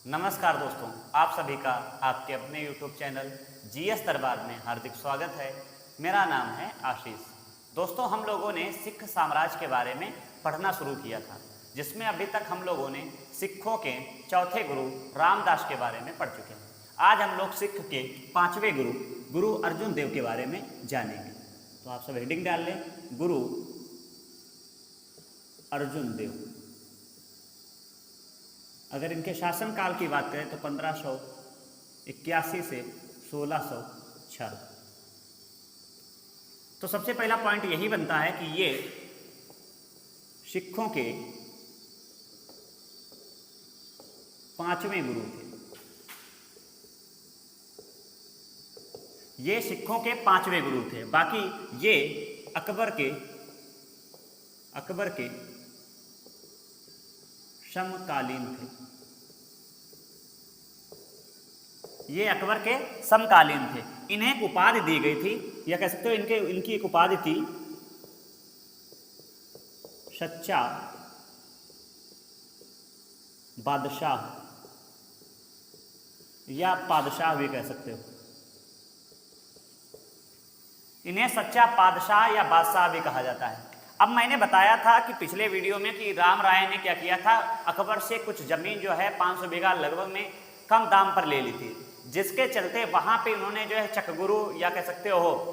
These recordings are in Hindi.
नमस्कार दोस्तों, आप सभी का आपके अपने YouTube चैनल जीएस दरबार में हार्दिक स्वागत है। मेरा नाम है आशीष। दोस्तों, हम लोगों ने सिख साम्राज्य के बारे में पढ़ना शुरू किया था, जिसमें अभी तक हम लोगों ने सिखों के चौथे गुरु रामदास के बारे में पढ़ चुके हैं। आज हम लोग सिख के पांचवें गुरु गुरु अर्जुन देव के बारे में जानेंगे। तो आप सब हेडिंग डाल लें, गुरु अर्जुन देव। अगर इनके शासनकाल की बात करें तो 1581 से 1606। तो सबसे पहला पॉइंट यही बनता है कि ये सिखों के पांचवें गुरु थे। ये सिखों के पांचवें गुरु थे। बाकी ये अकबर के समकालीन थे। ये अकबर के समकालीन थे। इन्हें एक उपाधि दी गई थी, या कह सकते हो इनकी एक उपाधि थी सच्चा बादशाह, या पादशाह भी कह सकते हो। इन्हें सच्चा बादशाह या बादशाह भी कहा जाता है। अब मैंने बताया था कि पिछले वीडियो में कि राम राय ने क्या किया था, अकबर से कुछ जमीन जो है 500 बीघा लगभग में कम दाम पर ले ली थी, जिसके चलते वहां पे उन्होंने जो है चकगुरु या कह सकते हो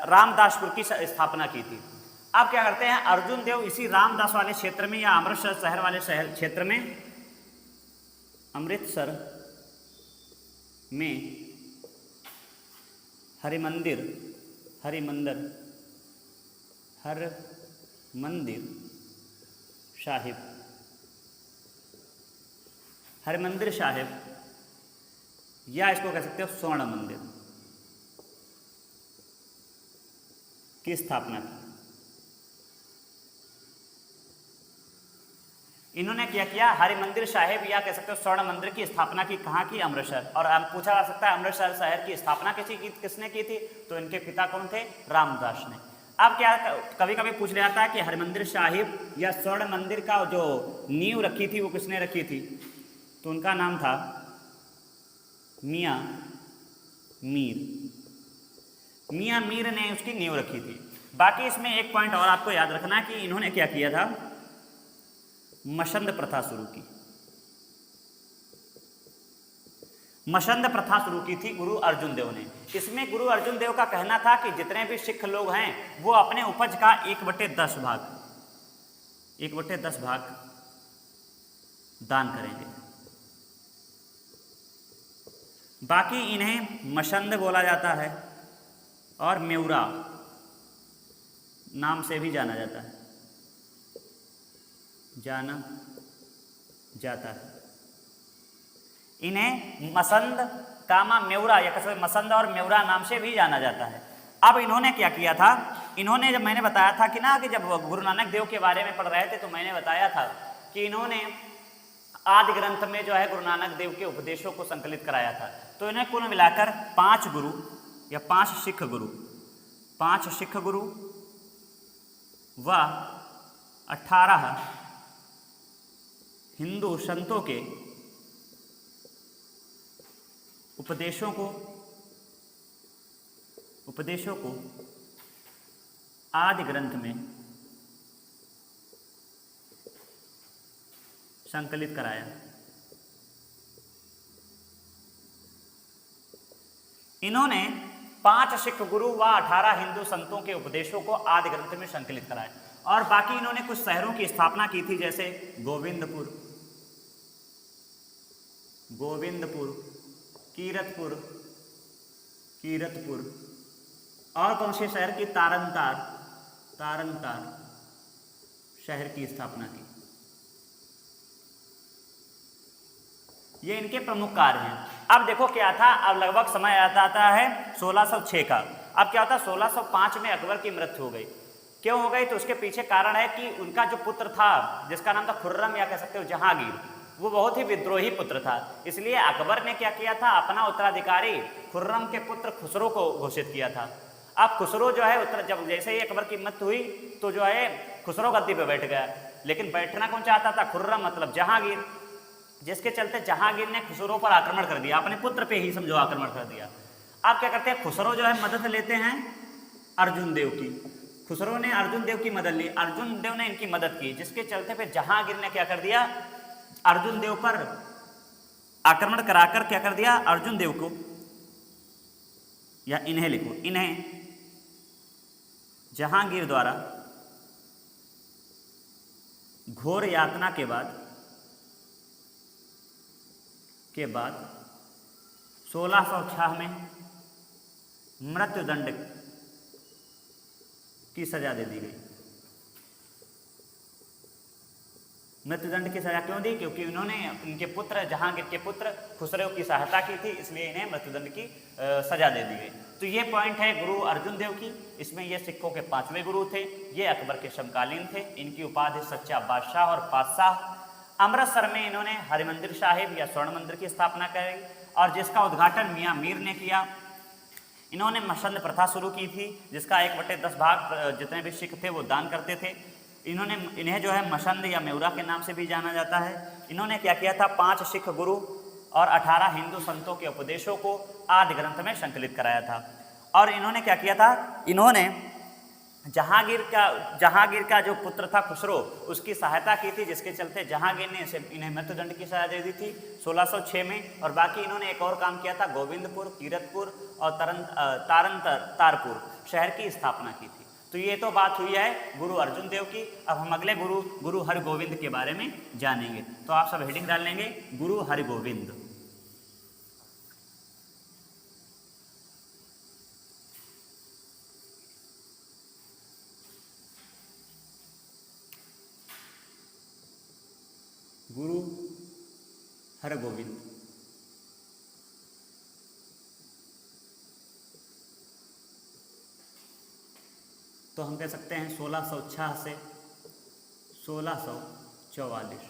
रामदासपुर की स्थापना की थी। अब क्या करते हैं, अर्जुन देव इसी रामदास वाले क्षेत्र में या अमृतसर शहर वाले क्षेत्र में, अमृतसर में हरिमंदिर साहिब, या इसको कह सकते हो स्वर्ण मंदिर की स्थापना की। इन्होंने क्या किया, हरिमंदिर साहिब या कह सकते हो स्वर्ण मंदिर की स्थापना की। कहाँ की? अमृतसर। और पूछा जा सकता है अमृतसर शहर की स्थापना किसने की थी, तो इनके पिता कौन थे? रामदास ने। अब क्या कभी कभी पूछ लिया जाता है कि हरिमंदिर साहिब या स्वर्ण मंदिर का जो नींव रखी थी वो किसने रखी थी, तो उनका नाम था मियाँ मीर ने उसकी नींव रखी थी। बाकी इसमें एक पॉइंट और आपको याद रखना है कि इन्होंने क्या किया था, मशंद प्रथा शुरू की थी गुरु अर्जुन देव ने। इसमें गुरु अर्जुन देव का कहना था कि जितने भी सिख लोग हैं वो अपने उपज का 1/10 भाग दान करेंगे। बाकी इन्हें मशंद बोला जाता है और मेउरा नाम से भी जाना जाता है। इन्हें मसंद कामा मेउरा या कैसे मसंद और मेउरा नाम से भी जाना जाता है। अब इन्होंने क्या किया था, इन्होंने जब मैंने बताया था कि ना कि जब गुरु नानक देव के बारे में पढ़ रहे थे तो मैंने बताया था कि इन्होंने आदि ग्रंथ में जो है गुरु नानक देव के उपदेशों को संकलित कराया था। तो इन्हें कुल मिलाकर 5 गुरु या 5 सिख गुरु व 18 हिंदू संतों के उपदेशों को आदि ग्रंथ में संकलित कराया। इन्होंने 5 सिख गुरु व 18 हिंदू संतों के उपदेशों को आदि ग्रंथ में संकलित कराया। और बाकी इन्होंने कुछ शहरों की स्थापना की थी, जैसे गोविंदपुर, कीरतपुर और कौन से शहर की? तारनतार शहर की स्थापना की। ये इनके प्रमुख कार्य हैं। अब देखो क्या था, अब लगभग समय आता है 1606 का। अब क्या होता है, 1605 में अकबर की मृत्यु हो गई। क्यों हो गई, तो उसके पीछे कारण है कि उनका जो पुत्र था जिसका नाम था खुर्रम या कह सकते हो जहांगीर, वो बहुत ही विद्रोही पुत्र था। इसलिए अकबर ने क्या किया था, अपना उत्तराधिकारी खुर्रम के पुत्र खुसरो को घोषित किया था। अब खुसरो जो है जब जैसे ही अकबर की मृत्यु हुई तो जो है खुसरो गद्दी पे बैठ गया, लेकिन बैठना कौन चाहता था? खुर्रम मतलब जहांगीर। जिसके चलते जहांगीर ने खुसरो पर आक्रमण कर दिया, अपने पुत्र पे ही समझो आक्रमण कर दिया। अब क्या करते हैं, खुसरो जो है मदद लेते हैं अर्जुन देव की। खुसरो ने अर्जुन देव की मदद ली, अर्जुन देव ने इनकी मदद की, जिसके चलते फिर जहांगीर ने क्या कर दिया, अर्जुन देव पर आक्रमण कराकर क्या कर दिया, अर्जुन देव को, या इन्हें लिखो, इन्हें जहांगीर द्वारा घोर यातना के बाद 1606 में मृत्युदंड की सजा दे दी गई। मृत्युदंड की सजा क्यों दी, क्योंकि उन्होंने उनके पुत्र जहांगीर के पुत्र खुसरो की सहायता की थी, इसलिए इन्हें मृत्युदंड की सजा दे दी गई। तो ये पॉइंट है गुरु अर्जुन देव की। इसमें ये सिखों के 5वें गुरु थे, ये अकबर के समकालीन थे, इनकी उपाधि सच्चा बादशाह और पातशाह। अमृतसर में इन्होंने हरिमंदिर साहिब या स्वर्ण मंदिर की स्थापना करी और जिसका उद्घाटन मियाँ मीर ने किया। इन्होंने मसंद प्रथा शुरू की थी, जिसका 1/10 भाग जितने भी सिख थे वो दान करते थे। इन्हें जो है मसंद या मेउरा के नाम से भी जाना जाता है। इन्होंने क्या किया था, 5 सिख गुरु और 18 हिंदू संतों के उपदेशों को आदि ग्रंथ में संकलित कराया था। और इन्होंने क्या किया था, इन्होंने जहांगीर का जो पुत्र था खुसरो, उसकी सहायता की थी, जिसके चलते जहांगीर ने इन्हें मृत्युदंड की सजा दे दी थी 1606 में। और बाकी इन्होंने एक और काम किया था, गोविंदपुर, कीरतपुर और तारपुर शहर की स्थापना की थी। तो ये तो बात हुई है गुरु अर्जुन देव की। अब हम अगले गुरु हरगोविंद के बारे में जानेंगे। तो आप सब हेडिंग डाल लेंगे, गुरु हरगोविंद। गुरु हरगोविंद। तो हम कह सकते हैं 1606 से 1644।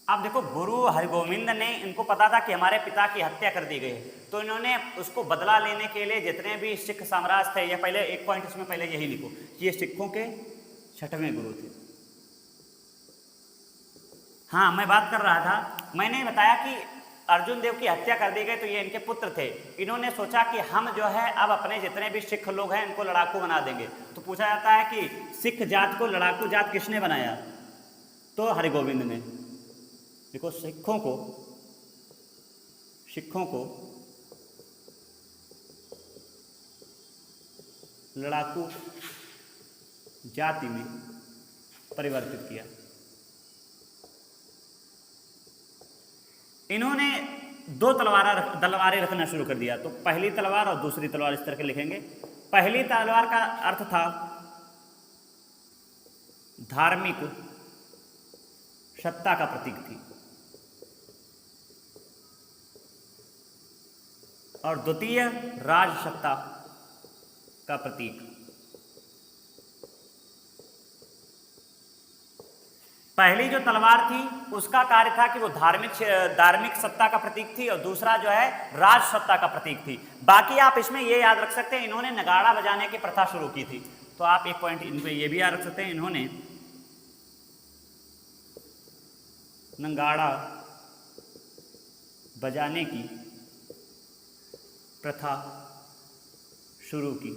अब देखो, गुरु हरगोविंद ने, इनको पता था कि हमारे पिता की हत्या कर दी गई है, तो इन्होंने उसको बदला लेने के लिए जितने भी सिख साम्राज्य थे, या पहले एक पॉइंट इसमें पहले यही लिखो, ये सिखों के 6वें गुरु थे। हाँ, मैं बात कर रहा था, मैंने बताया कि अर्जुन देव की हत्या कर दी गई, तो ये इनके पुत्र थे। इन्होंने सोचा कि हम जो है अब अपने जितने भी सिख लोग हैं इनको लड़ाकू बना देंगे। तो पूछा जाता है कि सिख जात को लड़ाकू जात किसने बनाया, तो हरगोविंद ने। देखो, सिखों को लड़ाकू जाति में परिवर्तित किया। इन्होंने 2 तलवारें रखना शुरू कर दिया। तो पहली तलवार और दूसरी तलवार इस तरह के लिखेंगे। पहली तलवार का अर्थ था धार्मिक सत्ता का प्रतीक थी, और द्वितीय राज सत्ता का प्रतीक। पहली जो तलवार थी उसका कार्य था कि वो धार्मिक सत्ता का प्रतीक थी, और दूसरा जो है राज सत्ता का प्रतीक थी। बाकी आप इसमें ये याद रख सकते हैं, इन्होंने नगाड़ा बजाने की प्रथा शुरू की थी। तो आप एक पॉइंट इन पे ये भी याद रख सकते हैं, इन्होंने नगाड़ा बजाने की प्रथा शुरू की।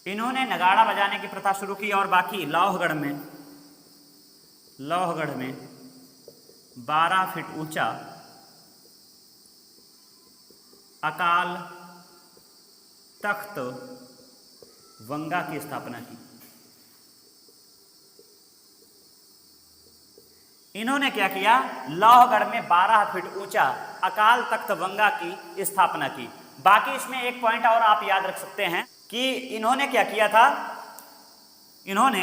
इन्होंने नगाड़ा बजाने की प्रथा शुरू की। और बाकी लौहगढ़ में 12 फीट ऊंचा अकाल तख्त वंगा की स्थापना की। इन्होंने क्या किया, लौहगढ़ में 12 फीट ऊंचा अकाल तख्त वंगा की स्थापना की। बाकी इसमें एक पॉइंट और आप याद रख सकते हैं कि इन्होंने क्या किया था, इन्होंने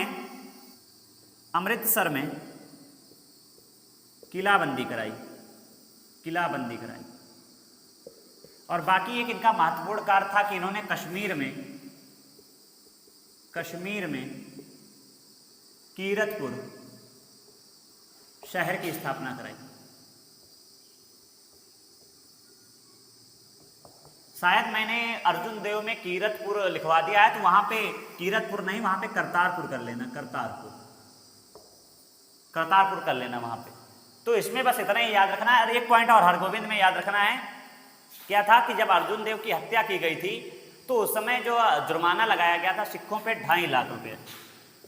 अमृतसर में किलाबंदी कराई। और बाकी एक इनका महत्वपूर्ण कार्य था कि इन्होंने कश्मीर में कीरतपुर शहर की स्थापना कराई। शायद मैंने अर्जुन देव में कीरतपुर लिखवा दिया है, तो वहां पे कीरतपुर नहीं, वहां पे करतारपुर कर लेना, करतारपुर, करतारपुर कर लेना वहां पे। तो इसमें बस इतना ही याद रखना है। और एक पॉइंट और हरगोविंद में याद रखना है, क्या था कि जब अर्जुन देव की हत्या की गई थी तो उस समय जो जुर्माना लगाया गया था सिखों पे 2.5 लाख रुपये,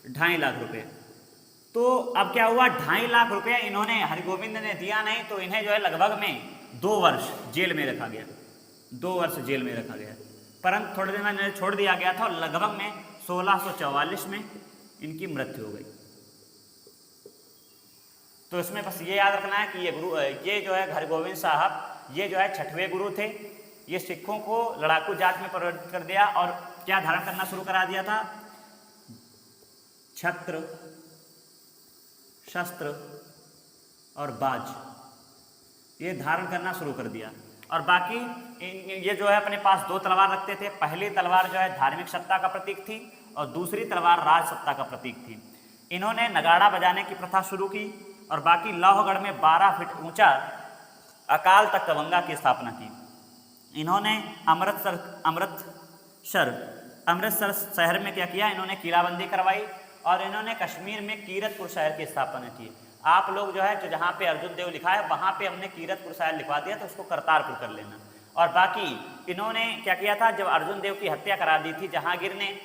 2.5 लाख रुपये। तो अब क्या हुआ, 2.5 लाख रुपये इन्होंने हरगोविंद ने दिया नहीं, तो इन्हें जो है लगभग में 2 वर्ष जेल में रखा गया, 2 वर्ष जेल में रखा गया। परंतु थोड़े दिन में छोड़ दिया गया था और लगभग में 1644 में इनकी मृत्यु हो गई। तो इसमें बस ये याद रखना है कि ये जो है हरगोविंद साहब, ये जो है 6वें गुरु थे। ये सिखों को लड़ाकू जात में परिवर्तित कर दिया और क्या धारण करना शुरू करा दिया था, छत्र, शस्त्र और बाज, ये धारण करना शुरू कर दिया। और बाकी ये जो है अपने पास 2 तलवार रखते थे। पहली तलवार जो है धार्मिक सत्ता का प्रतीक थी और दूसरी तलवार राज सत्ता का प्रतीक थी। इन्होंने नगाड़ा बजाने की प्रथा शुरू की और बाकी लौहगढ़ में 12 फीट ऊंचा अकाल तख्त तवंगा की स्थापना की। इन्होंने अमृतसर शहर में क्या किया, इन्होंने किलाबंदी करवाई और इन्होंने कश्मीर में कीरतपुर शहर की स्थापना की। आप लोग जो है जो जहाँ पे अर्जुन देव लिखा है वहाँ पे हमने कीरतपुर शहर लिखवा दिया, तो उसको करतारपुर कर लेना। और बाकी इन्होंने क्या किया था, जब अर्जुन देव की हत्या करा दी थी जहांगीर ने,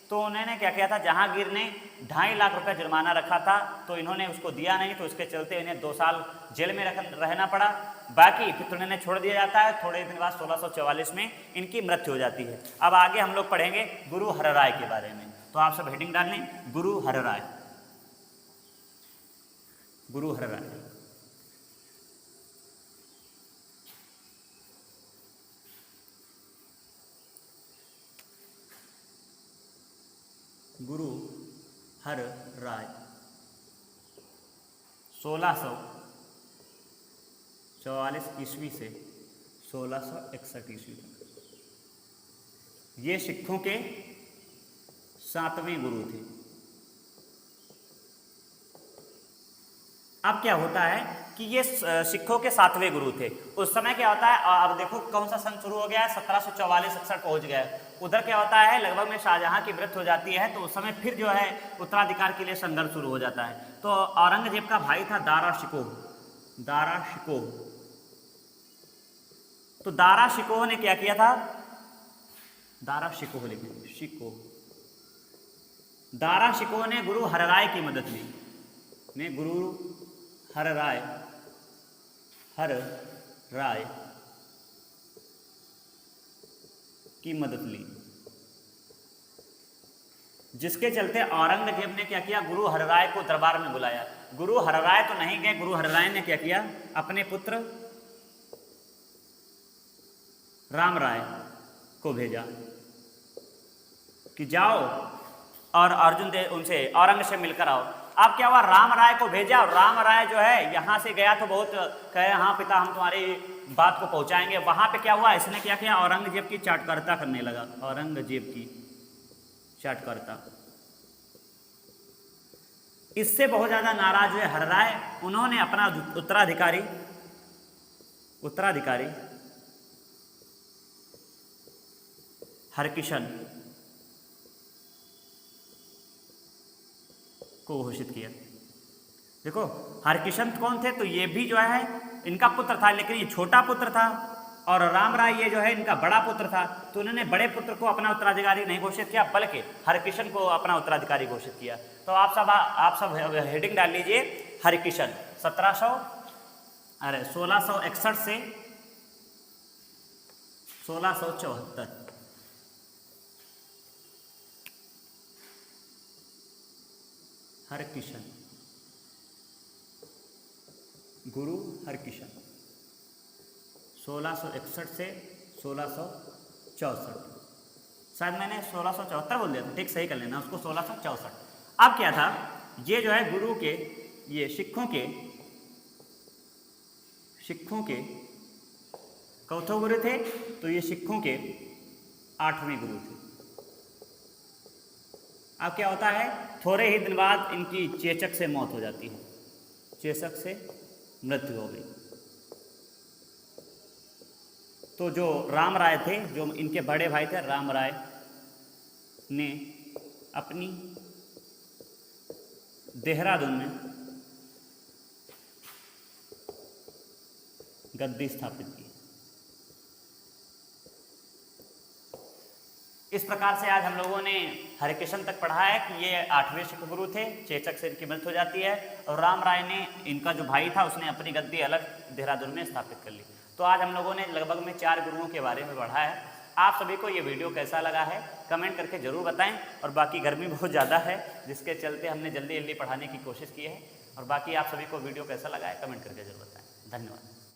तो उन्होंने क्या किया था, जहांगीर ने 2.5 लाख रुपये जुर्माना रखा था, तो इन्होंने उसको दिया नहीं, तो इसके चलते इन्हें 2 साल जेल में रहना पड़ा। बाकी फिर तो इन्हें छोड़ दिया जाता है। थोड़े दिन बाद 1644 में इनकी मृत्यु हो जाती है। अब आगे हम लोग पढ़ेंगे गुरु हरराय के बारे में। तो आप सब हेडिंग डाल लें, गुरु हरराय, गुरु हरराय। गुरु हर राय 1644 ईस्वी से 1661 ईस्वी तक ये सिखों के 7वें गुरु थे। अब क्या होता है कि ये सिखों के 7वें गुरु थे। उस समय क्या होता है, अब देखो कौन सा सन शुरू हो गया है, 1744-61 पहुंच गया है। उधर क्या होता है, लगभग में शाहजहां की मृत्यु हो जाती है, तो उस समय फिर जो है उत्तराधिकार के लिए संघर्ष शुरू हो जाता है। तो औरंगजेब का भाई था दारा शिकोह, दारा शिकोह। तो दारा शिकोह ने क्या किया था, दारा शिकोह लिखेंगे, शिकोह। दारा शिकोह ने गुरु हरराय की मदद ली, ने गुरु हरराय की मदद ली, जिसके चलते औरंगजेब ने क्या किया, गुरु हरराय को दरबार में बुलाया। गुरु हरराय तो नहीं गए, गुरु हरराय ने क्या किया, अपने पुत्र राम राय को भेजा कि जाओ और अर्जुन देव उनसे औरंग से मिलकर आओ। अब क्या हुआ, राम राय को भेजा और राम राय जो है यहाँ से गया तो बहुत कहे हाँ पिता हम तुम्हारी बात को पहुँचाएंगे। वहाँ पे क्या हुआ, इसने क्या किया, औरंगजेब की चाटकारिता करने लगा, औरंगजेब की चाटकारिता। इससे बहुत ज़्यादा नाराज हुए हरराय। उन्होंने अपना उत्तराधिकारी हरकिशन को घोषित किया। देखो हरकिशन कौन थे, तो ये भी जो है इनका पुत्र था, लेकिन ये छोटा पुत्र था और राम राय ये जो है इनका बड़ा पुत्र था। तो उन्होंने बड़े पुत्र को अपना उत्तराधिकारी नहीं घोषित किया, बल्कि हरकिशन को अपना उत्तराधिकारी घोषित किया। तो आप सब हेडिंग डाल लीजिए, हरकिशन 1661 से 1674। हरकिशन, गुरु हरकिशन 1661 से 1664। शायद मैंने 1674 बोल दिया था, ठीक सही कर लेना उसको, 1664। अब क्या था, ये जो है गुरु के, ये सिखों के चौथे गुरु थे, तो ये सिखों के 8वें गुरु थे। अब क्या होता है, थोड़े ही दिन बाद इनकी चेचक से मौत हो जाती है, चेचक से मृत्यु हो गई। तो जो राम राय थे, जो इनके बड़े भाई थे, राम राय ने अपनी देहरादून में गद्दी स्थापित की। इस प्रकार से आज हम लोगों ने हरिकृष्ण तक पढ़ा है कि ये 8वें सिख गुरु थे, चेचक से इनकी मृत्यु हो जाती है, और राम राय ने, इनका जो भाई था, उसने अपनी गद्दी अलग देहरादून में स्थापित कर ली। तो आज हम लोगों ने लगभग में 4 गुरुओं के बारे में पढ़ा है। आप सभी को ये वीडियो कैसा लगा है कमेंट करके ज़रूर बताएं। और बाकी गर्मी बहुत ज़्यादा है, जिसके चलते हमने जल्दी जल्दी पढ़ाने की कोशिश की है। और बाकी आप सभी को वीडियो कैसा लगा है कमेंट करके ज़रूर बताएं। धन्यवाद।